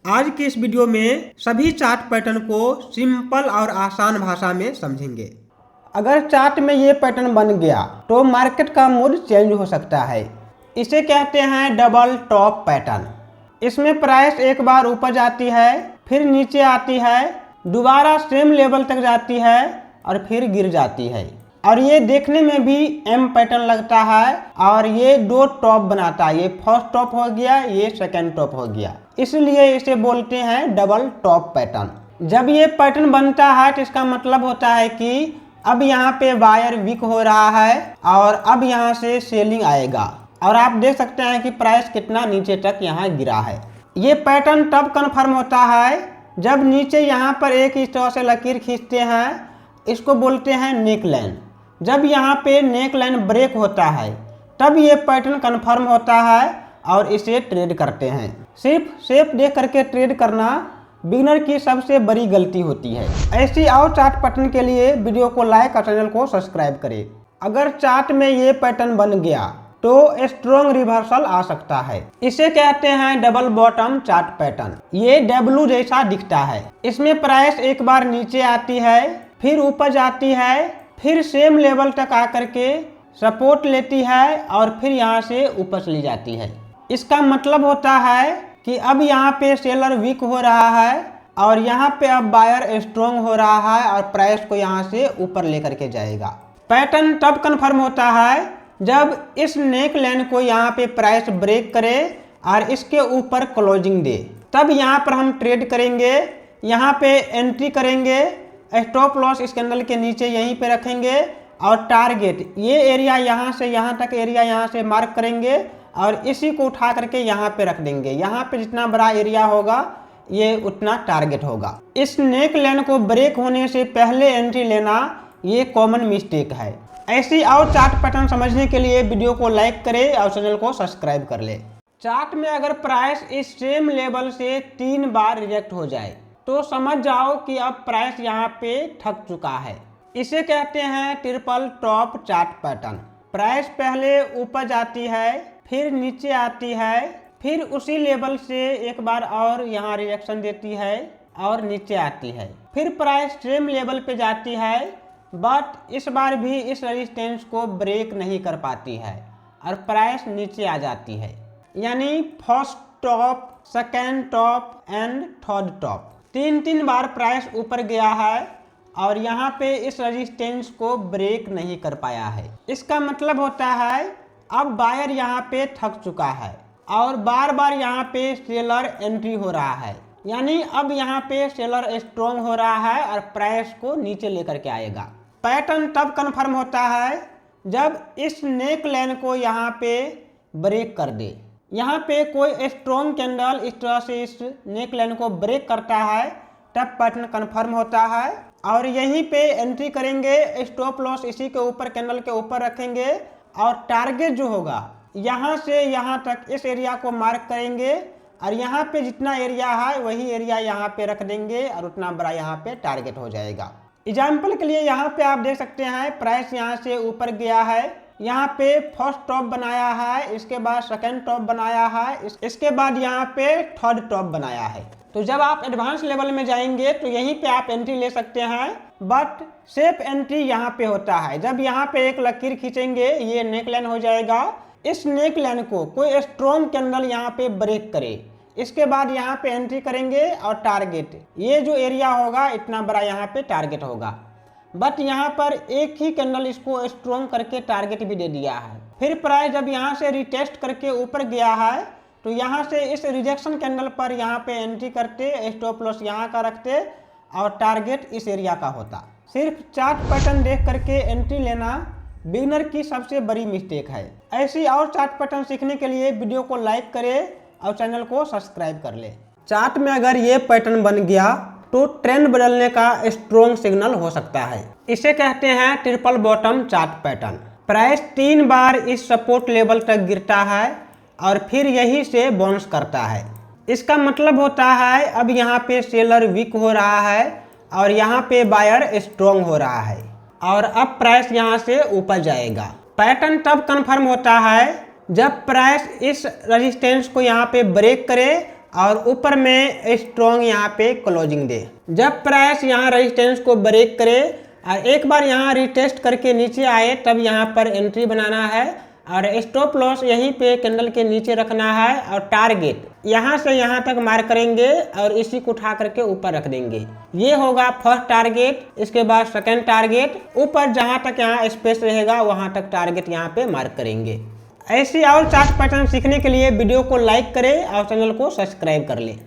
आज की इस वीडियो में सभी चार्ट पैटर्न को सिंपल और आसान भाषा में समझेंगे। अगर चार्ट में ये पैटर्न बन गया तो मार्केट का मूड चेंज हो सकता है। इसे कहते हैं डबल टॉप पैटर्न। इसमें प्राइस एक बार ऊपर जाती है, फिर नीचे आती है, दोबारा सेम लेवल तक जाती है और फिर गिर जाती है। और ये देखने में भी एम पैटर्न लगता है और ये दो टॉप बनाता है। ये फर्स्ट टॉप हो गया, ये सेकंड टॉप हो गया, इसलिए इसे बोलते हैं डबल टॉप पैटर्न। जब ये पैटर्न बनता है तो इसका मतलब होता है कि अब यहाँ पे बायर वीक हो रहा है और अब यहाँ से सेलिंग आएगा। और आप देख सकते हैं कि प्राइस कितना नीचे तक यहाँ गिरा है। ये पैटर्न तब कन्फर्म होता है जब नीचे यहाँ पर एक इस तरह से लकीर खींचते हैं, इसको बोलते हैं नेक लाइन। जब यहाँ पे नेक लाइन ब्रेक होता है तब ये पैटर्न कन्फर्म होता है और इसे ट्रेड करते हैं। सिर्फ शेप देख करके ट्रेड करना बिगिनर की सबसे बड़ी गलती होती है। ऐसी और चार्ट पैटर्न के लिए वीडियो को लाइक और चैनल को सब्सक्राइब करें। अगर चार्ट में ये पैटर्न बन गया तो स्ट्रॉन्ग रिवर्सल आ सकता है। इसे कहते हैं डबल बॉटम चार्ट पैटर्न। ये डब्लू जैसा दिखता है। इसमें प्राइस एक बार नीचे आती है, फिर ऊपर जाती है, फिर सेम लेवल तक आकर के सपोर्ट लेती है और फिर यहाँ से ऊपर चली जाती है। इसका मतलब होता है कि अब यहाँ पे सेलर वीक हो रहा है और यहाँ पे अब बायर स्ट्रॉन्ग हो रहा है और प्राइस को यहाँ से ऊपर लेकर के जाएगा। पैटर्न तब कन्फर्म होता है जब इस नेक लाइन को यहाँ पे प्राइस ब्रेक करे और इसके ऊपर क्लोजिंग दे, तब यहाँ पर हम ट्रेड करेंगे। यहाँ पे एंट्री करेंगे, स्टॉप लॉस इस कैंडल के नीचे यहीं पे रखेंगे और टारगेट ये एरिया यहाँ से यहाँ तक एरिया यहाँ से मार्क करेंगे और इसी को उठा करके यहाँ पे रख देंगे। यहाँ पे जितना बड़ा एरिया होगा ये उतना टारगेट होगा। इस नेक लाइन को ब्रेक होने से पहले एंट्री लेना ये कॉमन मिस्टेक है। ऐसी और चार्ट पैटर्न समझने के लिए वीडियो को लाइक करें और चैनल को सब्सक्राइब कर ले। चार्ट में अगर प्राइस इस सेम लेवल से 3 बार रिजेक्ट हो जाए तो समझ जाओ कि अब प्राइस यहाँ पे थक चुका है। इसे कहते हैं triple top chart pattern. Price पहले ऊपर जाती है, फिर नीचे आती है, फिर उसी लेवल से एक बार और यहाँ रिएक्शन देती है और नीचे आती है, फिर प्राइस सेम लेवल पे जाती है, बट इस बार भी इस रेजिस्टेंस को ब्रेक नहीं कर पाती है और प्राइस नीचे आ जाती है। यानी first top, second top and third top, 3 bar price ऊपर गया है और यहाँ पे इस रेजिस्टेंस को ब्रेक नहीं कर पाया है। इसका मतलब होता है अब बायर यहाँ पे थक चुका है और बार बार यहाँ पे सेलर एंट्री हो रहा है। यानी अब यहाँ पे सेलर स्ट्रॉन्ग हो रहा है और प्राइस को नीचे लेकर के आएगा। पैटर्न तब कन्फर्म होता है जब इस नेक लाइन को यहाँ पे ब्रेक कर दे। यहाँ पे कोई स्ट्रॉन्ग कैंडल इस तरह से इस नेक लाइन को ब्रेक करता है तब पैटर्न कन्फर्म होता है और यहीं पे एंट्री करेंगे। स्टॉप लॉस इसी के ऊपर कैंडल के ऊपर रखेंगे और टारगेट जो होगा यहाँ से यहाँ तक इस एरिया को मार्क करेंगे और यहाँ पे जितना एरिया है वही एरिया यहाँ पे रख देंगे और उतना बड़ा यहाँ पे टारगेट हो जाएगा। एग्जाम्पल के लिए यहाँ पे आप देख सकते हैं प्राइस यहाँ से ऊपर गया है, यहाँ पे फर्स्ट टॉप बनाया है, इसके बाद सेकंड टॉप बनाया है, इसके बाद यहाँ पे थर्ड टॉप बनाया है। तो जब आप एडवांस लेवल में जाएंगे तो यहीं पे आप एंट्री ले सकते हैं, बट सेफ एंट्री यहाँ पे होता है जब यहाँ पे एक लकीर खींचेंगे, ये नेक लाइन हो जाएगा। इस नेक लाइन को कोई स्ट्रॉन्ग कैंडल यहाँ पे ब्रेक करे, इसके बाद यहाँ पे एंट्री करेंगे और टारगेट ये जो एरिया होगा इतना बड़ा यहाँ पे टारगेट होगा, बट यहाँ पर एक ही कैंडल इसको स्ट्रॉन्ग करके टारगेट भी दे दिया है। फिर प्राइस जब यहाँ से रिटेस्ट करके ऊपर गया है तो यहाँ से इस रिजेक्शन कैंडल पर यहाँ पे एंट्री करते, स्टॉप लॉस यहाँ का रखते और टारगेट इस एरिया का होता। सिर्फ चार्ट पैटर्न देख करके एंट्री लेना बिगिनर की सबसे बड़ी मिस्टेक है। ऐसी और चार्ट पैटर्न सीखने के लिए वीडियो को लाइक करें और चैनल को सब्सक्राइब कर ले। चार्ट में अगर ये पैटर्न बन गया तो ट्रेंड बदलने का स्ट्रॉन्ग सिग्नल हो सकता है। इसे कहते हैं triple bottom chart pattern. Price 3 बार इस सपोर्ट लेवल तक गिरता है और फिर यही से बाउंस करता है। इसका मतलब होता है अब यहाँ पे सेलर वीक हो रहा है और यहाँ पे बायर स्ट्रॉन्ग हो रहा है और अब प्राइस यहाँ से ऊपर जाएगा। पैटर्न तब कन्फर्म होता है जब प्राइस इस रेजिस्टेंस को यहाँ पे ब्रेक करे और ऊपर में स्ट्रॉन्ग यहाँ पे क्लोजिंग दे। जब प्राइस यहाँ रेजिस्टेंस को ब्रेक करे और एक बार यहाँ रिटेस्ट करके नीचे आए तब यहाँ पर एंट्री बनाना है और स्टॉप लॉस यहीं पे कैंडल के नीचे रखना है और टारगेट यहाँ से यहाँ तक मार करेंगे और इसी को उठा करके ऊपर रख देंगे। ये होगा फर्स्ट टारगेट। इसके बाद सेकंड टारगेट, ऊपर जहाँ तक यहाँ स्पेस रहेगा वहाँ तक टारगेट यहाँ पे मार्क करेंगे। ऐसी और चार्ट पैटर्न सीखने के लिए वीडियो को लाइक करें और चैनल को सब्सक्राइब कर लें।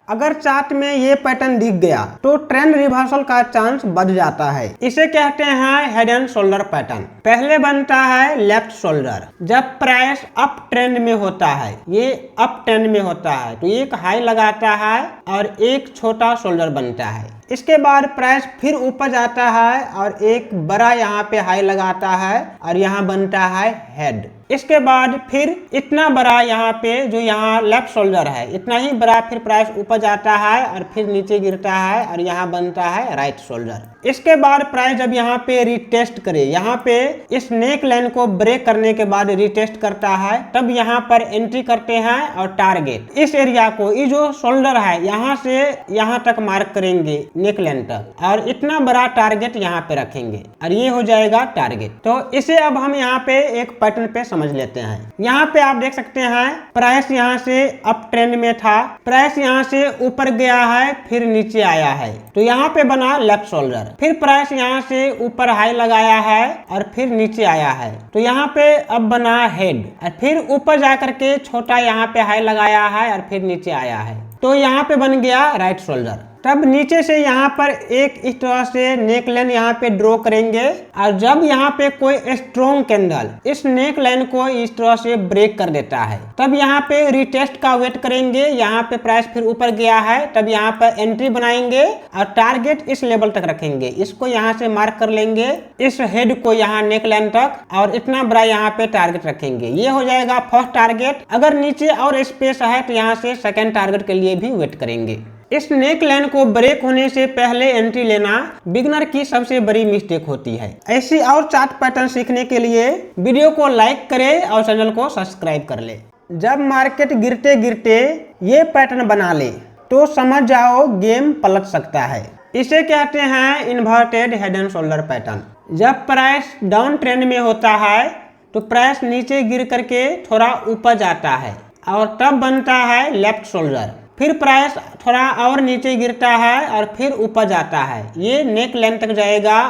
अगर चार्ट में ये पैटर्न दिख गया तो ट्रेंड रिवर्सल का चांस बढ़ जाता है। इसे कहते हैं हेड एंड शोल्डर पैटर्न। पहले बनता है लेफ्ट शोल्डर। जब प्राइस अप ट्रेंड में होता है, ये अप ट्रेंड में होता है तो एक हाई लगाता है और एक छोटा शोल्डर बनता है। इसके बाद प्राइस फिर ऊपर जाता है और एक बड़ा यहाँ पे हाई लगाता है और यहाँ बनता है हेड। इसके बाद फिर इतना बड़ा यहाँ पे जो यहाँ लेफ्ट शोल्डर है, इतना ही बड़ा फिर प्राइस ऊपर जाता है और फिर नीचे गिरता है और यहाँ बनता है राइट शोल्डर। इसके बाद प्राइस जब यहाँ पे रिटेस्ट करे, यहाँ पे इस नेक लाइन को ब्रेक करने के बाद रिटेस्ट करता है, तब यहाँ पर एंट्री करते हैं और टारगेट इस एरिया को, ये जो शोल्डर है यहाँ से यहाँ तक मार्क करेंगे नेक लाइन तक और इतना बड़ा टारगेट यहाँ पे रखेंगे और ये हो जाएगा टारगेट। तो इसे अब हम यहाँ पे एक पैटर्न पे समझ लेते हैं। यहाँ पे आप देख सकते हैं प्राइस यहाँ से अप ट्रेंड में था, प्राइस यहाँ से ऊपर गया है फिर नीचे आया है तो यहाँ पे बना लेफ्ट शोल्डर। फिर प्राइस यहाँ से ऊपर हाई लगाया है और फिर नीचे आया है तो यहाँ पे अब बना हेड और फिर ऊपर जाकर के छोटा यहाँ पे हाई लगाया है और फिर नीचे आया है तो यहाँ पे बन गया राइट शोल्डर। तब नीचे से यहाँ पर एक इस तरह से नेक लाइन यहाँ पे ड्रॉ करेंगे और जब यहाँ पे कोई स्ट्रॉन्ग कैंडल इस नेक लाइन को इस तरह से ब्रेक कर देता है तब यहाँ पे रिटेस्ट का वेट करेंगे। यहाँ पे प्राइस फिर ऊपर गया है तब यहाँ पर एंट्री बनाएंगे और टारगेट इस लेवल तक रखेंगे। इसको यहाँ से मार्क कर लेंगे, इस हेड को यहाँ नेक लाइन तक और इतना बड़ा यहाँ पे टारगेट रखेंगे। ये हो जाएगा फर्स्ट टारगेट। अगर नीचे और स्पेस है तो यहाँ से सेकेंड टारगेट के लिए भी वेट करेंगे। इस नेक लाइन को ब्रेक होने से पहले एंट्री लेना बिगनर की सबसे बड़ी मिस्टेक होती है। ऐसी और चार्ट पैटर्न सीखने के लिए वीडियो को लाइक करें और चैनल को सब्सक्राइब कर ले। जब मार्केट गिरते गिरते ये पैटर्न बना ले तो समझ जाओ गेम पलट सकता है। इसे कहते हैं inverted head and shoulder pattern. जब प्राइस डाउन ट्रेंड में होता है तो प्राइस नीचे गिर करके थोड़ा ऊपर जाता है और तब बनता है लेफ्ट शोल्डर। फिर प्राइस थोड़ा और नीचे गिरता है और फिर ऊपर जाता है, ये नेक लाइन तक जाएगा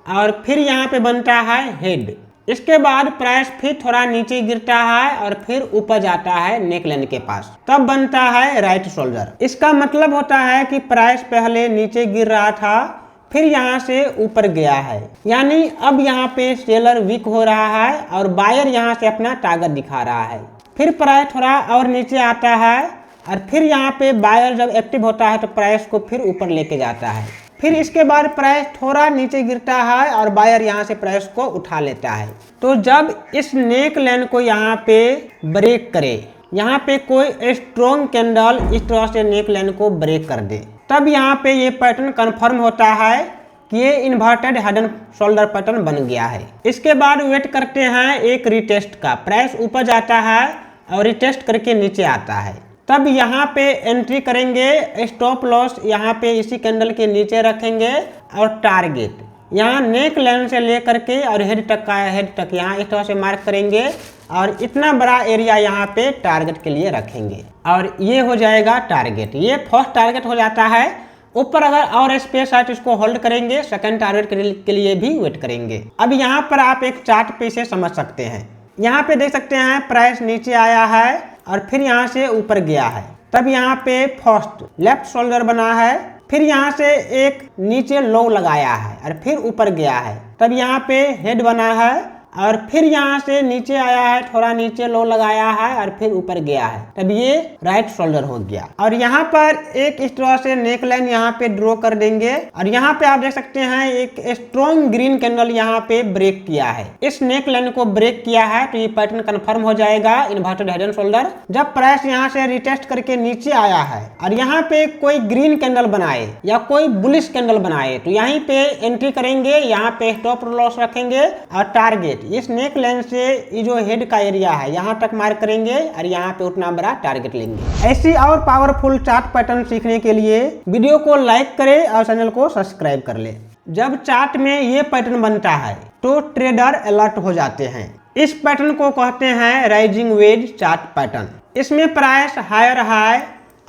और फिर यहाँ पे बनता है हेड। इसके बाद प्राइस फिर थोड़ा नीचे गिरता है और फिर ऊपर जाता है नेक लाइन के पास, तब बनता है राइट शोल्डर। इसका मतलब होता है कि प्राइस पहले नीचे गिर रहा था फिर यहाँ से ऊपर गया है, यानी अब यहाँ पे सेलर वीक हो रहा है और बायर यहाँ से अपना टारगेट दिखा रहा है। फिर प्राइस थोड़ा और नीचे आता है और फिर यहाँ पे बायर जब एक्टिव होता है तो प्राइस को फिर ऊपर लेके जाता है। फिर इसके बाद प्राइस थोड़ा नीचे गिरता है और बायर यहाँ से प्राइस को उठा लेता है। तो जब इस नेक लाइन को यहाँ पे ब्रेक करे, यहाँ पे कोई स्ट्रॉन्ग कैंडल इस तरह से नेक लाइन को ब्रेक कर दे, तब यहाँ पे ये पैटर्न कंफर्म होता है कि ये inverted head and shoulder pattern बन गया है। इसके बाद वेट करते हैं एक रिटेस्ट का। प्राइस ऊपर जाता है और रिटेस्ट करके नीचे आता है, तब यहाँ पे एंट्री करेंगे। स्टॉप लॉस यहाँ पे इसी कैंडल के नीचे रखेंगे और टारगेट यहाँ नेक लाइन से लेकर के और हेड तक यहाँ इस तरह से मार्क करेंगे और इतना बड़ा एरिया यहाँ पे टारगेट के लिए रखेंगे और ये हो जाएगा टारगेट। ये फर्स्ट टारगेट हो जाता है। ऊपर अगर और स्पेस है तो इसको होल्ड करेंगे, सेकंड टारगेट के लिए भी वेट करेंगे। अब यहाँ पर आप एक चार्ट पे इसे समझ सकते हैं। यहाँ पे देख सकते हैं प्राइस नीचे आया है और फिर यहाँ से ऊपर गया है, तब यहाँ पे फर्स्ट लेफ्ट शोल्डर बना है। फिर यहाँ से एक नीचे लो लगाया है और फिर ऊपर गया है, तब यहाँ पे हेड बना है और फिर यहाँ से नीचे आया है, थोड़ा नीचे लो लगाया है और फिर ऊपर गया है, तब ये राइट शोल्डर हो गया। और यहाँ पर एक इस तरह से नेक लाइन यहाँ पे ड्रॉ कर देंगे और यहाँ पे आप देख सकते हैं एक स्ट्रॉन्ग ग्रीन कैंडल यहाँ पे ब्रेक किया है। इस नेक लाइन को ब्रेक किया है तो ये पैटर्न कंफर्म हो जाएगा इन्वर्टेड हेड एंड शोल्डर। जब प्राइस यहाँ से रिटेस्ट करके नीचे आया है और यहाँ पे कोई ग्रीन कैंडल बनाए या कोई बुलिश कैंडल बनाए तो यहीं पे एंट्री करेंगे, यहाँ पे स्टॉप लॉस रखेंगे और टारगेट टारगेट, इस नेक लाइन से ये जो हेड का एरिया है यहाँ तक मार्क करेंगे और यहाँ पे उतना बड़ा टारगेट लेंगे। ऐसी और पावरफुल चार्ट पैटर्न सीखने के लिए वीडियो को लाइक करें और चैनल को सब्सक्राइब कर ले। जब चार्ट में ये पैटर्न बनता है तो ट्रेडर अलर्ट हो जाते हैं। इस पैटर्न को कहते हैं राइजिंग वेज चार्ट पैटर्न। इसमें प्राइस हायर हाई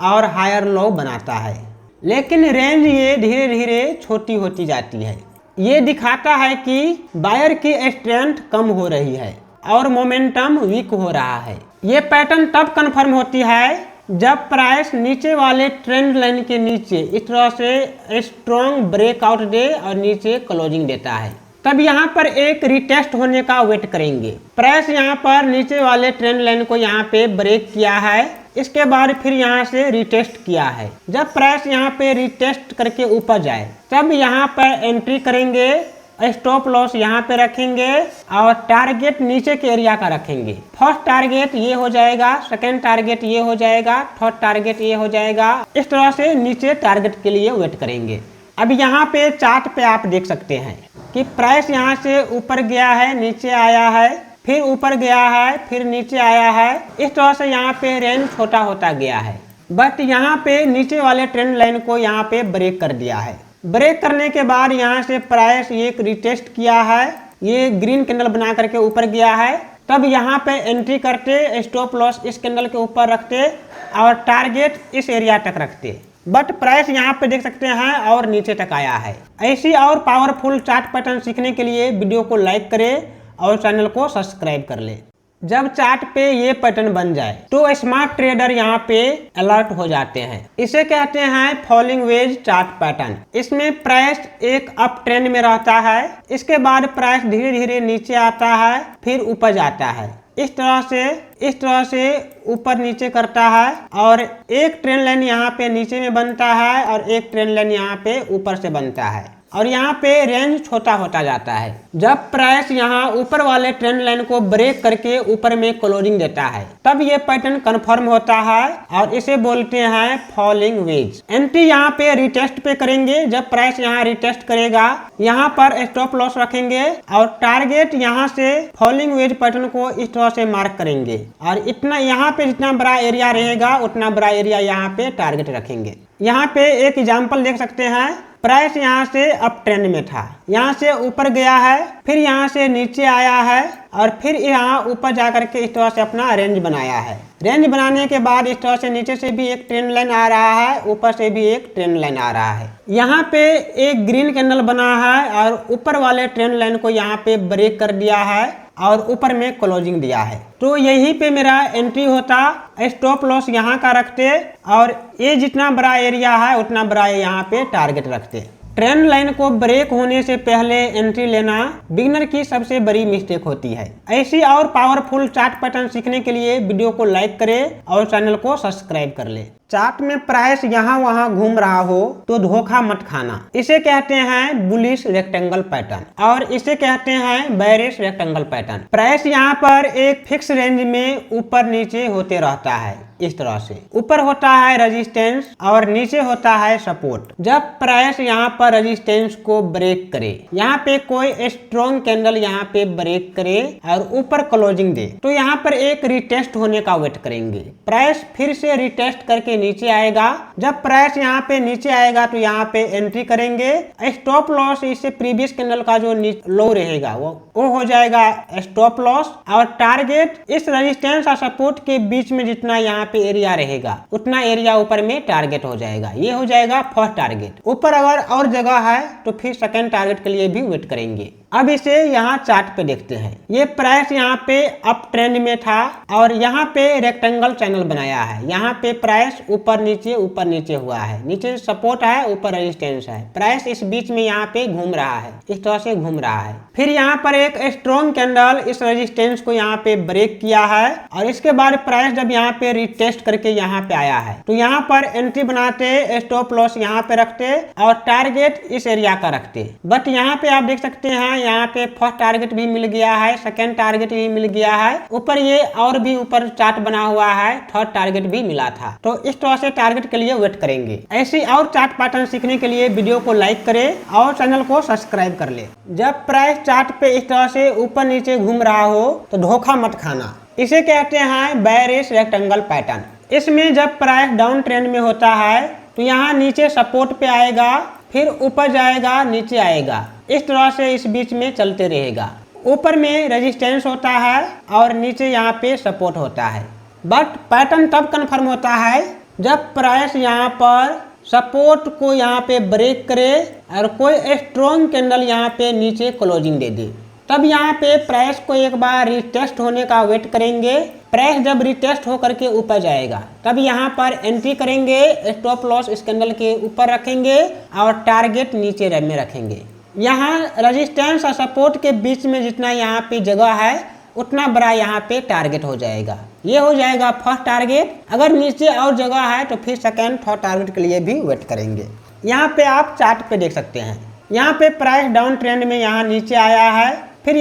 और हायर लो बनाता है, लेकिन रेंज ये धीरे धीरे छोटी होती जाती है। ये दिखाता है कि बायर की स्ट्रेंथ कम हो रही है और मोमेंटम वीक हो रहा है। ये पैटर्न तब कंफर्म होती है जब प्राइस नीचे वाले ट्रेंड लाइन के नीचे इस तरह से स्ट्रॉन्ग ब्रेकआउट दे और नीचे क्लोजिंग देता है। तब यहाँ पर एक रिटेस्ट होने का वेट करेंगे। प्राइस यहाँ पर नीचे वाले ट्रेंड लाइन को यहाँ पे ब्रेक किया है, इसके बाद फिर यहाँ से रिटेस्ट किया है। जब प्राइस यहाँ पे रिटेस्ट करके ऊपर जाए तब यहाँ पर एंट्री करेंगे, स्टॉप लॉस यहाँ पे रखेंगे और टारगेट नीचे के एरिया का रखेंगे। फर्स्ट टारगेट ये हो जाएगा, सेकंड टारगेट ये हो जाएगा, थर्ड टारगेट ये हो जाएगा। इस तरह से नीचे टारगेट के लिए वेट करेंगे। अब यहाँ पे चार्ट पे आप देख सकते हैं कि प्राइस यहाँ से ऊपर गया है, नीचे आया है, फिर ऊपर गया है, फिर नीचे आया है। इस तरह से यहाँ पे रेंज छोटा होता गया है, बट यहाँ पे नीचे वाले ट्रेंड लाइन को यहाँ पे ब्रेक कर दिया है। ब्रेक करने के बाद यहाँ से प्राइस एक रिटेस्ट किया है, ये ग्रीन कैंडल बना करके ऊपर गया है। तब यहाँ पे एंट्री करते, स्टॉप लॉस इस कैंडल के ऊपर रखते और टारगेट इस एरिया तक रखते, बट प्राइस यहाँ पे देख सकते हैं और नीचे तक आया है। ऐसी और पावरफुल चार्ट पैटर्न सीखने के लिए वीडियो को लाइक करें और चैनल को सब्सक्राइब कर ले। जब चार्ट पे ये पैटर्न बन जाए तो स्मार्ट ट्रेडर यहाँ पे अलर्ट हो जाते हैं। इसे कहते हैं फॉलिंग वेज चार्ट पैटर्न। इसमें प्राइस एक अप ट्रेंड में रहता है, इसके बाद प्राइस धीरे धीरे नीचे आता है, फिर ऊपर जाता है। इस तरह से ऊपर नीचे करता है और एक ट्रेंड लाइन यहाँ पे नीचे में बनता है और एक ट्रेंड लाइन यहाँ पे ऊपर से बनता है और यहाँ पे रेंज छोटा होता जाता है। जब प्राइस यहाँ ऊपर वाले ट्रेंड लाइन को ब्रेक करके ऊपर में क्लोजिंग देता है तब ये पैटर्न कंफर्म होता है और इसे बोलते हैं फॉलिंग वेज। एंट्री यहाँ पे रिटेस्ट पे करेंगे। जब प्राइस यहाँ रिटेस्ट करेगा यहाँ पर स्टॉप लॉस रखेंगे और टारगेट यहाँ से फॉलिंग वेज पैटर्न को इस तरह से मार्क करेंगे और इतना यहाँ पे जितना बड़ा एरिया रहेगा उतना बड़ा एरिया यहाँ पे टारगेट रखेंगे। यहाँ पे एक एग्जाम्पल देख सकते हैं। प्राइस यहाँ से अप ट्रेंड में था, यहाँ से ऊपर गया है, फिर यहाँ से नीचे आया है और फिर यहाँ ऊपर जाकर के इस तरह से अपना रेंज बनाया है। रेंज बनाने के बाद इस तरह से नीचे से भी एक ट्रेंड लाइन आ रहा है, ऊपर से भी एक ट्रेंड लाइन आ रहा है। यहाँ पे एक ग्रीन कैंडल बना है और ऊपर वाले ट्रेंड लाइन को यहाँ पे ब्रेक कर दिया है और ऊपर में क्लोजिंग दिया है। तो यहीं पे मेरा एंट्री होता, स्टॉप लॉस यहाँ का रखते और ये जितना बड़ा एरिया है उतना बड़ा यहाँ पे टारगेट रखते। ट्रेंड लाइन को ब्रेक होने से पहले एंट्री लेना बिगिनर की सबसे बड़ी मिस्टेक होती है। ऐसी और पावरफुल चार्ट पैटर्न सीखने के लिए वीडियो को लाइक करें और चैनल को सब्सक्राइब कर ले। चार्ट में प्राइस यहाँ वहाँ घूम रहा हो तो धोखा मत खाना। इसे कहते हैं बुलिश रेक्टेंगल पैटर्न और इसे कहते हैं बेरिश रेक्टेंगल पैटर्न। प्राइस यहाँ पर एक फिक्स रेंज में ऊपर नीचे होते रहता है। इस तरह से ऊपर होता है रेजिस्टेंस और नीचे होता है सपोर्ट। जब प्राइस यहाँ पर रेजिस्टेंस को ब्रेक करे, यहाँ पे कोई स्ट्रॉन्ग कैंडल यहाँ पे ब्रेक करे और ऊपर क्लोजिंग दे तो यहाँ पर एक रिटेस्ट होने का वेट करेंगे। प्राइस फिर से रिटेस्ट करके नीचे आएगा। जब प्राइस यहाँ पे नीचे आएगा तो यहाँ पे एंट्री करेंगे। स्टॉप लॉस इससे प्रीवियस कैंडल का जो लो रहेगा वो हो जाएगा स्टॉप लॉस और टारगेट इस रेजिस्टेंस और सपोर्ट के बीच में जितना यहाँ पे एरिया रहेगा उतना एरिया ऊपर में टारगेट हो जाएगा। ये हो जाएगा फर्स्ट टारगेट। ऊपर अगर और जगह है तो फिर सेकंड टारगेट के लिए भी वेट करेंगे। अब इसे यहाँ चार्ट पे देखते हैं। ये प्राइस यहाँ पे अप ट्रेंड में था और यहाँ पे रेक्टेंगल चैनल बनाया है। यहाँ पे प्राइस ऊपर नीचे हुआ है, नीचे सपोर्ट है, ऊपर रेजिस्टेंस है। प्राइस इस बीच में यहाँ पे घूम रहा है, इस तरह से घूम रहा है। फिर यहाँ पर एक स्ट्रॉन्ग कैंडल इस रेजिस्टेंस को यहाँ पे ब्रेक किया है और इसके बाद प्राइस जब यहाँ पे रिटेस्ट करके यहाँ पे आया है तो यहाँ पर एंट्री बनाते, स्टॉप लॉस यहाँ पे रखते और टारगेट इस एरिया का रखते। बट यहाँ पे आप देख सकते हैं यहाँ पे फर्स्ट टारगेट भी मिल गया है, सेकंड टारगेट भी मिल गया है, ऊपर ये और भी ऊपर चार्ट बना हुआ है, थर्ड टारगेट भी मिला था। तो इस तरह से टारगेट के लिए वेट करेंगे। ऐसी और चार्ट पैटर्न सीखने के लिए वीडियो को लाइक करें और चैनल को सब्सक्राइब कर ले। जब प्राइस चार्ट पे इस तरह से ऊपर नीचे घूम रहा हो तो धोखा मत खाना। इसे कहते हैं बेयरिश रेक्टेंगल पैटर्न। इसमें जब प्राइस डाउन ट्रेंड में होता है तो यहाँ नीचे सपोर्ट पे आएगा, फिर ऊपर जाएगा, नीचे आएगा, इस तरह से इस बीच में चलते रहेगा। ऊपर में रेजिस्टेंस होता है और नीचे यहाँ पे सपोर्ट होता है। बट पैटर्न तब कंफर्म होता है जब प्राइस यहाँ पर सपोर्ट को यहाँ पे ब्रेक करे और कोई स्ट्रॉन्ग कैंडल यहाँ पे नीचे क्लोजिंग दे दे, तब यहाँ पे प्राइस को एक बार रिटेस्ट होने का वेट करेंगे। प्राइस जब रिटेस्ट होकर के ऊपर जाएगा तब यहाँ पर एंट्री करेंगे, स्टॉप लॉस इस कैंडल के ऊपर रखेंगे और टारगेट नीचे में रखेंगे। यहाँ रेजिस्टेंस और सपोर्ट के बीच में जितना यहाँ पे जगह है उतना बड़ा यहाँ पे टारगेट हो जाएगा। ये हो जाएगा फर्स्ट टारगेट। अगर नीचे और जगह है तो फिर सेकेंड थर्ड टारगेट के लिए भी वेट करेंगे। यहाँ पे आप चार्ट पे देख सकते हैं, यहाँ पे प्राइस डाउन ट्रेंड में यहाँ नीचे आया है, फिर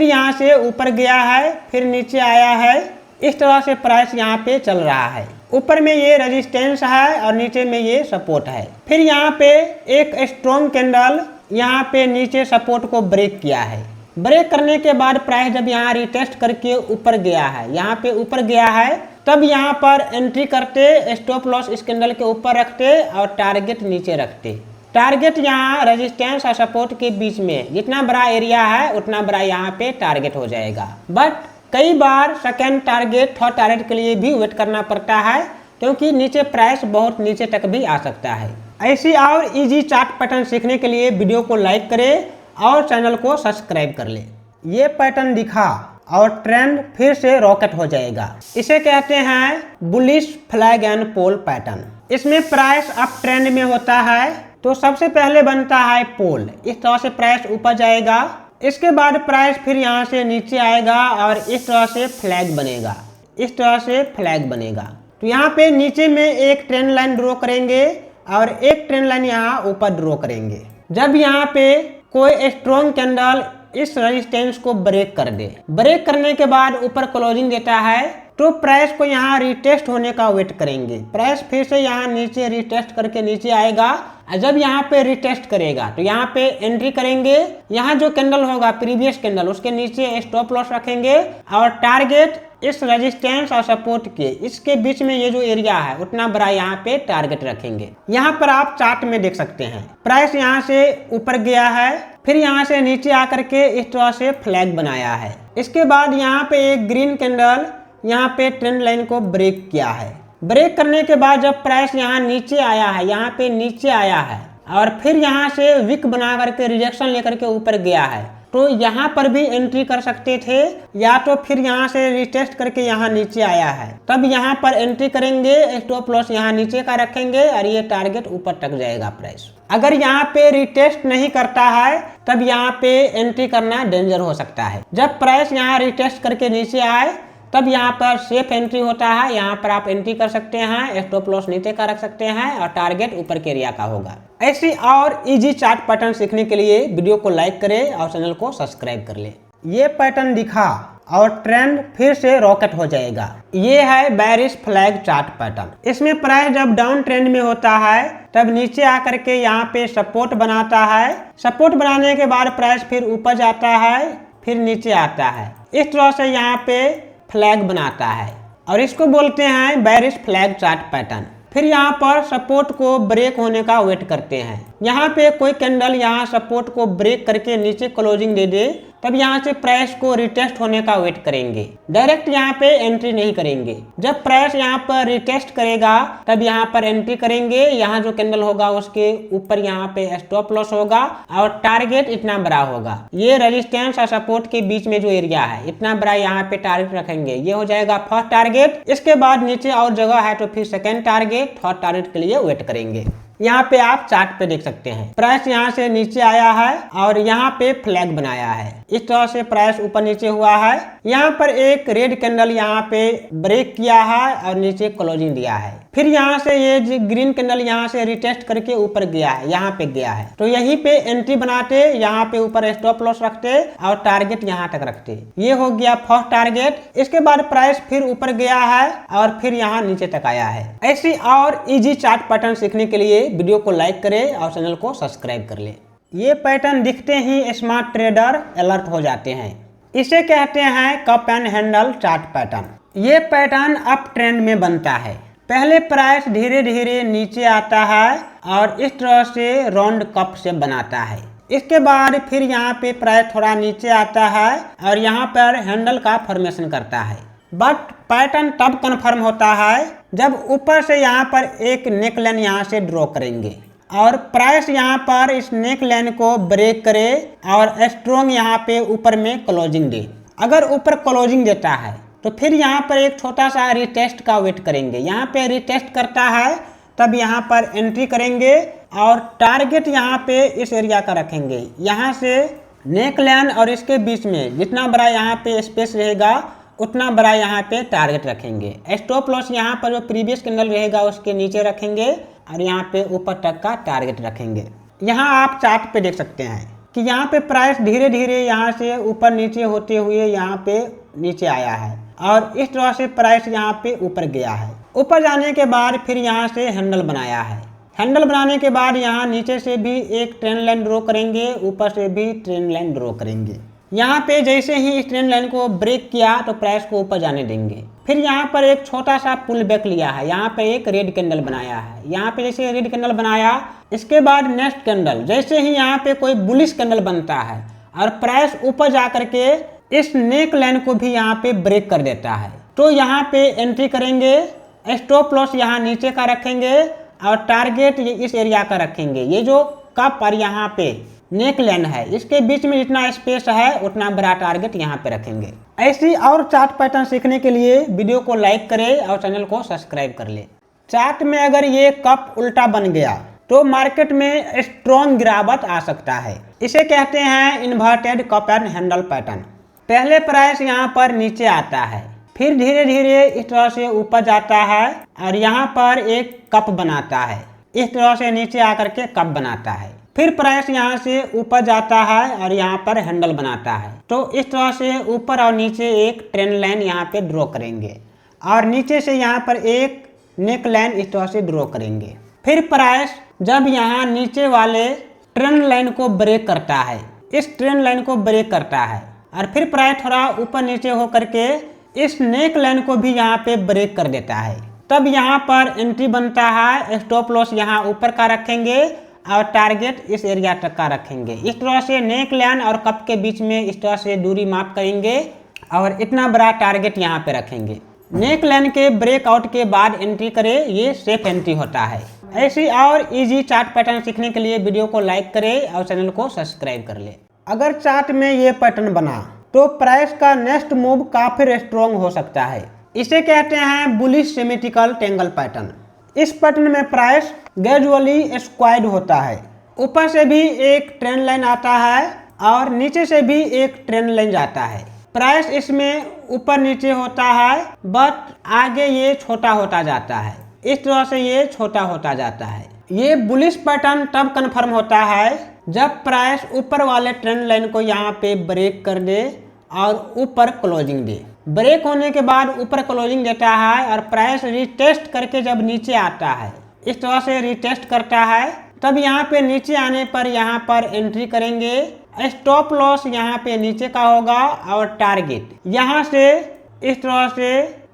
यहाँ से ऊपर गया है, फिर नीचे आया है। इस तरह से प्राइस यहाँ पे चल रहा है। ऊपर में ये रेजिस्टेंस है और नीचे में ये सपोर्ट है। फिर यहाँ पे एक स्ट्रॉन्ग कैंडल यहाँ पे नीचे सपोर्ट को ब्रेक किया है। ब्रेक करने के बाद प्राइस जब यहाँ रिटेस्ट करके ऊपर गया है, यहाँ पे ऊपर गया है, तब यहाँ पर एंट्री करते, स्टॉप लॉस इस कैंडल के ऊपर रखते और टारगेट नीचे रखते। टारगेट यहाँ रेजिस्टेंस और सपोर्ट के बीच में जितना बड़ा एरिया है उतना बड़ा यहाँ पे टारगेट हो जाएगा। बट कई बार सेकेंड टारगेट थर्ड टारगेट के लिए भी वेट करना पड़ता है, क्योंकि नीचे प्राइस बहुत नीचे तक भी आ सकता है। ऐसी और इजी चार्ट पैटर्न सीखने के लिए वीडियो को लाइक करें और चैनल को सब्सक्राइब कर ले। ये पैटर्न दिखा और ट्रेंड फिर से रॉकेट हो जाएगा। इसे कहते हैं bullish flag and pole pattern. इसमें प्राइस अप ट्रेंड में होता है तो सबसे पहले बनता है पोल। इस तरह से प्राइस ऊपर जाएगा, इसके बाद प्राइस फिर यहाँ से नीचे आएगा और इस तरह से फ्लैग बनेगा, इस तरह से फ्लैग बनेगा। तो यहाँ पे नीचे में एक ट्रेंड लाइन ड्रॉ करेंगे और एक ट्रेंड लाइन यहाँ ऊपर ड्रॉ करेंगे। जब यहाँ पे कोई स्ट्रॉन्ग कैंडल इस रेजिस्टेंस को ब्रेक कर दे, ब्रेक करने के बाद ऊपर क्लोजिंग देता है, तो प्राइस को यहाँ रिटेस्ट होने का वेट करेंगे। प्राइस फिर से यहाँ नीचे रिटेस्ट करके नीचे आएगा और जब यहाँ पे रिटेस्ट करेगा तो यहाँ पे एंट्री करेंगे। यहाँ जो कैंडल होगा प्रीवियस कैंडल, उसके नीचे स्टॉप लॉस रखेंगे और टारगेट इस रेजिस्टेंस और सपोर्ट के इसके बीच में ये जो एरिया है उतना बड़ा यहाँ पे टारगेट रखेंगे। यहाँ पर आप चार्ट में देख सकते हैं प्राइस यहाँ से ऊपर गया है, फिर यहाँ से नीचे आकर के इस तरह से फ्लैग बनाया है। इसके बाद यहाँ पे एक ग्रीन कैंडल यहाँ पे ट्रेंड लाइन को ब्रेक किया है। ब्रेक करने के बाद जब प्राइस यहाँ नीचे आया है, यहाँ पे नीचे आया है और फिर यहाँ से विक बना करके रिजेक्शन लेकर के ऊपर गया है, तो यहाँ पर भी एंट्री कर सकते थे, या तो फिर यहाँ से रिटेस्ट करके यहाँ नीचे आया है तब यहाँ पर एंट्री करेंगे, स्टॉप लॉस यहाँ नीचे का रखेंगे और ये टारगेट ऊपर तक जाएगा प्राइस। अगर यहाँ पे रिटेस्ट नहीं करता है तब यहाँ पे एंट्री करना डेंजर हो सकता है। जब प्राइस यहाँ रिटेस्ट करके नीचे आए तब यहाँ पर सेफ एंट्री होता है, यहाँ पर आप एंट्री कर सकते हैं, स्टॉप लॉस नीचे का रख सकते हैं और टारगेट ऊपर के एरिया का होगा। ऐसी और इजी चार्ट पैटर्न सीखने के लिए वीडियो को लाइक करें और चैनल को सब्सक्राइब कर ले। ये पैटर्न दिखा और ट्रेंड फिर से रॉकेट हो जाएगा। ये है बेयरिश फ्लैग चार्ट पैटर्न। इसमें प्राइस जब डाउन ट्रेंड में होता है तब नीचे आकर के यहाँ पे सपोर्ट बनाता है, सपोर्ट बनाने के बाद प्राइस फिर ऊपर जाता है, फिर नीचे आता है, इस तरह से यहाँ पे फ्लैग बनाता है और इसको बोलते हैं बेयरिश फ्लैग चार्ट पैटर्न। फिर यहाँ पर सपोर्ट को ब्रेक होने का वेट करते हैं। यहाँ पे कोई कैंडल यहाँ सपोर्ट को ब्रेक करके नीचे क्लोजिंग दे दे तब यहाँ से प्राइस को रिटेस्ट होने का वेट करेंगे, डायरेक्ट यहाँ पे एंट्री नहीं करेंगे। जब प्राइस यहाँ पर रिटेस्ट करेगा तब यहाँ पर एंट्री करेंगे। यहाँ जो कैंडल होगा उसके ऊपर यहाँ पे स्टॉप लॉस होगा और टारगेट इतना बड़ा होगा। ये रेजिस्टेंस और सपोर्ट के बीच में जो एरिया है इतना बड़ा यहाँ पे टारगेट रखेंगे। ये हो जाएगा फर्स्ट टारगेट। इसके बाद नीचे और जगह है तो फिर सेकेंड टारगेट, थर्ड टारगेट के लिए वेट करेंगे। यहाँ पे आप चार्ट पे देख सकते हैं प्राइस यहाँ से नीचे आया है और यहाँ पे फ्लैग बनाया है। इस तरह से प्राइस ऊपर नीचे हुआ है। यहाँ पर एक रेड कैंडल यहाँ पे ब्रेक किया है और नीचे क्लोजिंग दिया है। फिर यहाँ से ये ग्रीन कैंडल यहाँ से रिटेस्ट करके ऊपर गया है, यहाँ पे गया है। तो यहीं पे एंट्री बनाते, यहाँ पे ऊपर स्टॉप लॉस रखते और टारगेट यहाँ तक रखते। ये हो गया फर्स्ट टारगेट। इसके बाद प्राइस फिर ऊपर गया है और फिर यहाँ नीचे तक आया है। ऐसी और इजी चार्ट पैटर्न सीखने के लिए वीडियो को लाइक करें और चैनल को सब्सक्राइब कर ले। ये पैटर्न दिखते ही स्मार्ट ट्रेडर अलर्ट हो जाते हैं। इसे कहते हैं cup and handle chart pattern. ये पैटर्न अप ट्रेंड में बनता है। पहले प्राइस धीरे धीरे नीचे आता है और इस तरह से राउंड कप से बनाता है। इसके बाद फिर यहाँ पे प्राइस थोड़ा नीचे आता है और यहाँ पर हैंडल का फॉर्मेशन करता है। बट पैटर्न तब कन्फर्म होता है जब ऊपर से यहाँ पर एक नेक लाइन यहाँ से ड्रॉ करेंगे और प्राइस यहाँ पर इस नेक लाइन को ब्रेक करे और स्ट्रॉन्ग यहाँ पे ऊपर में क्लोजिंग दे। अगर ऊपर क्लोजिंग देता है तो फिर यहाँ पर एक छोटा सा रिटेस्ट का वेट करेंगे। यहाँ पे रिटेस्ट करता है तब यहाँ पर एंट्री करेंगे और टारगेट यहाँ पे इस एरिया का रखेंगे। यहाँ से नेक लाइन और इसके बीच में जितना बड़ा यहाँ पे स्पेस रहेगा उतना बड़ा यहाँ पे टारगेट रखेंगे। स्टॉप लॉस यहाँ पर जो प्रीवियस कैंडल रहेगा उसके नीचे रखेंगे और यहाँ पे ऊपर तक का टारगेट रखेंगे। यहाँ आप चार्ट पे देख सकते हैं कि यहाँ पे प्राइस धीरे धीरे यहाँ से ऊपर नीचे होते हुए यहाँ पे नीचे आया है और इस तरह से प्राइस यहाँ पे ऊपर गया है। ऊपर जाने के बाद फिर यहाँ से हैंडल बनाया है। हैंडल बनाने के बाद यहाँ नीचे से भी एक ट्रेंड लाइन ड्रॉ करेंगे, ऊपर से भी ट्रेंड लाइन ड्रॉ करेंगे। यहाँ पे जैसे ही इस ट्रेंड लाइन को ब्रेक किया तो प्राइस को ऊपर जाने देंगे। फिर यहाँ पर एक छोटा सा पुल बैक लिया है, यहाँ पे एक रेड कैंडल बनाया है। यहाँ पे जैसे रेड कैंडल बनाया, इसके बाद नेक्स्ट कैंडल जैसे ही यहाँ पे कोई बुलिश कैंडल बनता है और प्राइस ऊपर जा करके इस नेक लाइन को भी यहाँ पे ब्रेक कर देता है तो यहाँ पे एंट्री करेंगे। स्टॉप लॉस यहाँ नीचे का रखेंगे और टारगेट इस एरिया का रखेंगे। ये जो कप और यहाँ पे नेक लाइन है इसके बीच में जितना स्पेस है उतना बड़ा टारगेट यहाँ पे रखेंगे। ऐसी और चार्ट पैटर्न सीखने के लिए वीडियो को लाइक करें और चैनल को सब्सक्राइब कर ले। चार्ट में अगर ये कप उल्टा बन गया तो मार्केट में स्ट्रॉन्ग गिरावट आ सकता है। इसे कहते हैं inverted cup and handle pattern. पहले प्राइस यहाँ पर नीचे आता है, फिर धीरे धीरे इस तरह से ऊपर जाता है और यहाँ पर एक कप बनाता है। इस तरह से नीचे आकर के कप बनाता है। फिर प्राइस यहाँ से ऊपर जाता है और यहाँ पर हैंडल बनाता है। तो इस तरह से ऊपर और नीचे एक ट्रेंड लाइन यहाँ पे ड्रॉ करेंगे और नीचे से यहाँ पर एक नेक लाइन इस तरह से ड्रॉ करेंगे। फिर प्राइस जब यहाँ नीचे वाले ट्रेंड लाइन को ब्रेक करता है, इस ट्रेंड लाइन को ब्रेक करता है और फिर प्राइस थोड़ा ऊपर नीचे हो करके इस नेक लाइन को भी यहाँ पे ब्रेक कर देता है, तब यहाँ पर एंट्री बनता है। स्टॉप लॉस यहाँ ऊपर का रखेंगे और टारगेट इस एरिया तक का रखेंगे। इस तरह से नेक लाइन और कप के बीच में इस तरह से दूरी माप करेंगे और इतना बड़ा टारगेट यहाँ पे रखेंगे। नेक लाइन के ब्रेकआउट के बाद एंट्री करें, ये सेफ एंट्री होता है। ऐसी और इजी चार्ट पैटर्न सीखने के लिए वीडियो को लाइक करें और चैनल को सब्सक्राइब कर ले। अगर चार्ट में ये पैटर्न बना तो प्राइस का नेक्स्ट मूव काफी स्ट्रॉन्ग हो सकता है। इसे कहते हैं बुलिश सिमेट्रिकल ट्रायंगल पैटर्न। इस पैटर्न में प्राइस ग्रेजुअली स्क्वायर्ड होता है। ऊपर से भी एक ट्रेंड लाइन आता है और नीचे से भी एक ट्रेंड लाइन जाता है। प्राइस इसमें ऊपर नीचे होता है बट आगे ये छोटा होता जाता है। इस तरह से ये छोटा होता जाता है। ये बुलिश पैटर्न तब कन्फर्म होता है जब प्राइस ऊपर वाले ट्रेंड लाइन को यहाँ पे ब्रेक कर दे और ऊपर क्लोजिंग दे। ब्रेक होने के बाद ऊपर क्लोजिंग देता है और प्राइस रिटेस्ट करके जब नीचे आता है, इस तरह से रिटेस्ट करता है, तब यहाँ पे नीचे आने पर यहाँ पर एंट्री करेंगे। स्टॉप लॉस यहाँ पे नीचे का होगा और टारगेट यहाँ से इस तरह से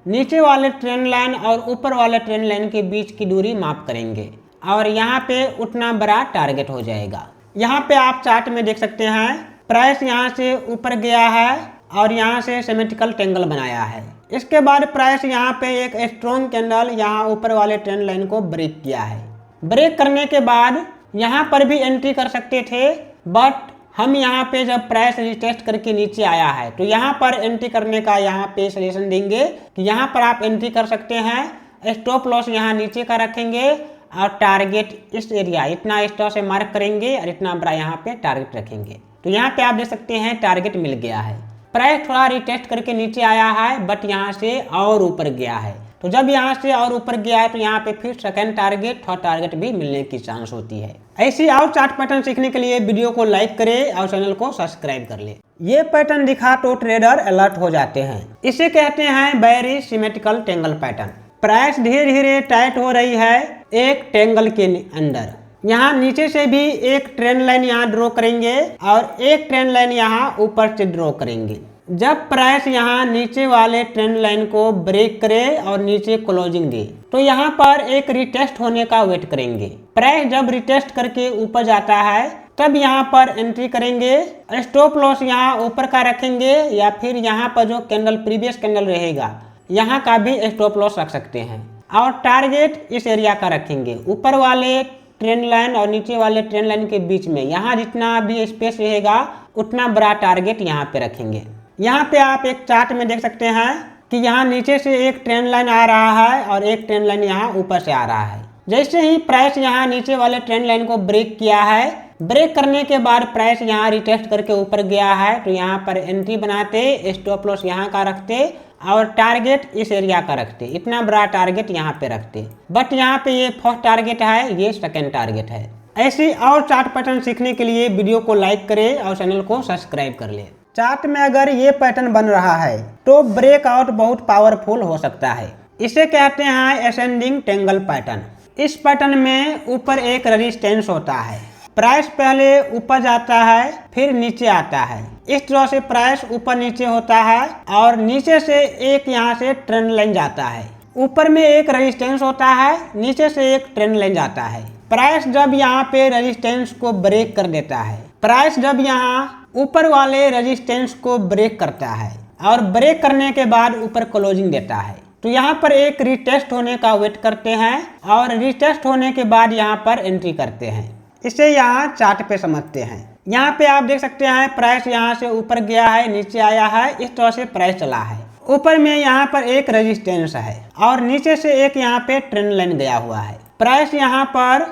नीचे वाले ट्रेंड लाइन और ऊपर वाले ट्रेंड लाइन के बीच की दूरी माप करेंगे और यहाँ पे उतना बड़ा टारगेट हो जाएगा। यहाँ पे आप चार्ट में देख सकते हैं प्राइस यहाँ से ऊपर गया है और यहाँ से सिमेट्रिकल ट्रायंगल बनाया है। इसके बाद प्राइस यहाँ पे एक स्ट्रॉन्ग कैंडल यहाँ ऊपर वाले ट्रेंड लाइन को ब्रेक किया है। ब्रेक करने के बाद यहाँ पर भी एंट्री कर सकते थे बट हम यहाँ पे जब प्राइस रिटेस्ट करके नीचे आया है तो यहाँ पर एंट्री करने का यहाँ पे सजेशन देंगे कि यहाँ पर आप एंट्री कर सकते हैं। स्टॉप लॉस यहाँ नीचे का रखेंगे और टारगेट इस एरिया इतना इस तरह से मार्क करेंगे और इतना बड़ा यहाँ पे टारगेट रखेंगे। तो यहाँ पे आप देख सकते हैं टारगेट मिल गया है। प्राइस थोड़ा रिटेस्ट करके नीचे आया है, बट यहाँ से और ऊपर गया है। तो जब यहाँ से और ऊपर गया है तो यहाँ पे फिर सेकंड टारगेट, थर्ड टारगेट भी मिलने की चांस होती है। ऐसी और चार्ट पैटर्न सीखने के लिए वीडियो को लाइक करें और चैनल को सब्सक्राइब कर ले। ये पैटर्न दिखा तो ट्रेडर अलर्ट हो जाते हैं। इसे कहते हैं bearish symmetrical triangle pattern. Price धीरे धीरे टाइट हो रही है एक ट्रायंगल के अंदर। यहाँ नीचे से भी एक ट्रेंड लाइन यहाँ ड्रॉ करेंगे और एक ट्रेंड लाइन यहाँ ऊपर से ड्रॉ करेंगे। जब प्राइस यहाँ नीचे वाले ट्रेंड लाइन को ब्रेक करे और नीचे क्लोजिंग दे तो यहाँ पर एक रिटेस्ट होने का वेट करेंगे। प्राइस जब रिटेस्ट करके ऊपर जाता है तब यहाँ पर एंट्री करेंगे। स्टॉप लॉस यहाँ ऊपर का रखेंगे या फिर यहाँ पर जो कैंडल प्रीवियस कैंडल रहेगा यहाँ का भी स्टॉप लॉस रख सकते हैं और टारगेट इस एरिया का रखेंगे। ऊपर वाले ट्रेंड लाइन और नीचे वाले ट्रेंड लाइन के बीच में यहाँ जितना भी स्पेस रहेगा उतना बड़ा टारगेट यहाँ पे रखेंगे। यहाँ पे आप एक चार्ट में देख सकते हैं कि यहाँ नीचे से एक ट्रेंड लाइन आ रहा है और एक ट्रेंड लाइन यहाँ ऊपर से आ रहा है। जैसे ही प्राइस यहाँ नीचे वाले ट्रेंड लाइन को ब्रेक किया है, ब्रेक करने के बाद प्राइस यहाँ रिटेस्ट करके ऊपर गया है तो यहाँ पर एंट्री बनाते, स्टॉप लॉस यहाँ का रखते और टारगेट इस एरिया का रखते। इतना बड़ा टारगेट यहाँ पे रखते, बट यहाँ पे ये फर्स्ट टारगेट है, ये सेकंड टारगेट है। ऐसी और चार्ट पैटर्न सीखने के लिए वीडियो को लाइक करें और चैनल को सब्सक्राइब कर ले। चार्ट में अगर ये पैटर्न बन रहा है तो ब्रेकआउट बहुत पावरफुल हो सकता है। इसे कहते हैं असेंडिंग ट्रायंगल पैटर्न। इस पैटर्न में ऊपर एक रेजिस्टेंस होता है। प्राइस पहले ऊपर जाता है फिर नीचे आता है। इस तरह से प्राइस ऊपर नीचे होता है और नीचे से एक यहाँ से ट्रेंड लाइन जाता है। ऊपर में एक रेजिस्टेंस होता है, नीचे से एक ट्रेंड लाइन जाता है। प्राइस जब यहाँ पे रेजिस्टेंस को ब्रेक कर देता है, प्राइस जब यहाँ ऊपर वाले रेजिस्टेंस को ब्रेक करता है और ब्रेक करने के बाद ऊपर क्लोजिंग देता है तो यहाँ पर एक रिटेस्ट होने का वेट करते हैं और रिटेस्ट होने के बाद यहाँ पर एंट्री करते हैं। इसे यहाँ चार्ट पे समझते हैं। यहाँ पे आप देख सकते हैं प्राइस यहाँ से ऊपर गया है, नीचे आया है, इस तरह से प्राइस चला है। ऊपर में यहाँ पर एक रेजिस्टेंस है और नीचे से एक यहाँ पे ट्रेंड लाइन गया हुआ है। प्राइस यहाँ पर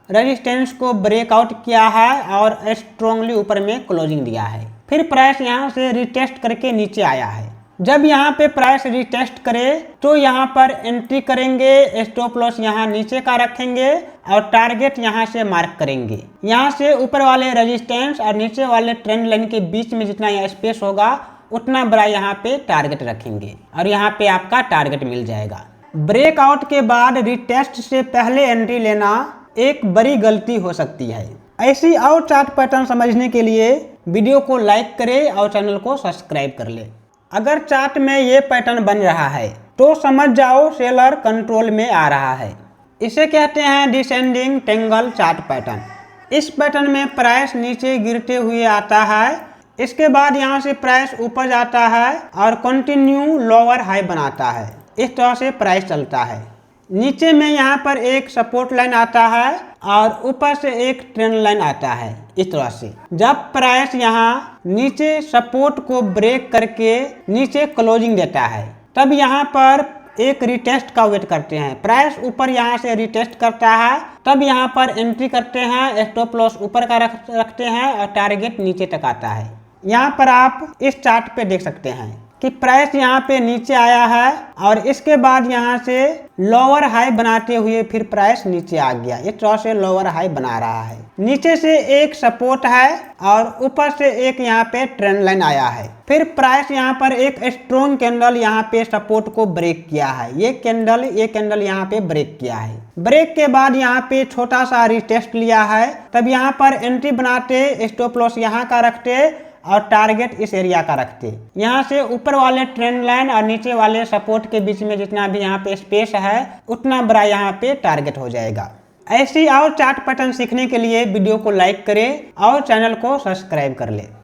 रेजिस्टेंस को ब्रेकआउट किया है और स्ट्रॉन्गली ऊपर में क्लोजिंग दिया है। फिर प्राइस यहाँ से रिटेस्ट करके नीचे आया है। जब यहाँ पे प्राइस रिटेस्ट करे तो यहाँ पर एंट्री करेंगे, स्टॉप लॉस यहाँ नीचे का रखेंगे और टारगेट यहाँ से मार्क करेंगे। यहाँ से ऊपर वाले रेजिस्टेंस और नीचे वाले ट्रेंड लाइन के बीच में जितना यहाँ स्पेस होगा उतना बड़ा यहाँ पे टारगेट रखेंगे और यहाँ पे आपका टारगेट मिल जाएगा। ब्रेकआउट के बाद रिटेस्ट से पहले एंट्री लेना एक बड़ी गलती हो सकती है। ऐसी और चार्ट पैटर्न समझने के लिए वीडियो को लाइक करें और चैनल को सब्सक्राइब कर ले। अगर चार्ट में ये पैटर्न बन रहा है तो समझ जाओ सेलर कंट्रोल में आ रहा है। इसे कहते हैं डिसेंडिंग ट्रायंगल चार्ट पैटर्न। इस पैटर्न में प्राइस नीचे गिरते हुए आता है, इसके बाद यहाँ से प्राइस ऊपर जाता है और कंटिन्यू लोअर हाई बनाता है। इस तरह से प्राइस चलता है। नीचे में यहाँ पर एक सपोर्ट लाइन आता है और ऊपर से एक ट्रेंड लाइन आता है। इस तरह से जब प्राइस यहाँ नीचे सपोर्ट को ब्रेक करके नीचे क्लोजिंग देता है तब यहाँ पर एक रिटेस्ट का वेट करते हैं। प्राइस ऊपर यहाँ से रिटेस्ट करता है तब यहाँ पर एंट्री करते हैं, स्टॉप लॉस ऊपर का रखते हैं और टारगेट नीचे तक आता है। यहाँ पर आप इस चार्ट पे देख सकते हैं कि प्राइस यहाँ पे नीचे आया है और इसके बाद यहाँ से लोअर हाई बनाते हुए फिर प्राइस नीचे आ गया। इस तरह से लोअर हाई बना रहा है। नीचे से एक सपोर्ट है और ऊपर से एक यहाँ पे ट्रेंड लाइन आया है। फिर प्राइस यहाँ पर एक स्ट्रॉन्ग कैंडल यहाँ पे सपोर्ट को ब्रेक किया है। ये कैंडल यहाँ पे ब्रेक किया है। ब्रेक के बाद यहाँ पे छोटा सा रिटेस्ट लिया है, तब यहाँ पर एंट्री बनाते, स्टॉप लॉस यहाँ का रखते और टारगेट इस एरिया का रखते। यहाँ से ऊपर वाले ट्रेंड लाइन और नीचे वाले सपोर्ट के बीच में जितना भी यहाँ पे स्पेस है उतना बड़ा यहाँ पे टारगेट हो जाएगा। ऐसी और चार्ट पैटर्न सीखने के लिए वीडियो को लाइक करें और चैनल को सब्सक्राइब कर ले।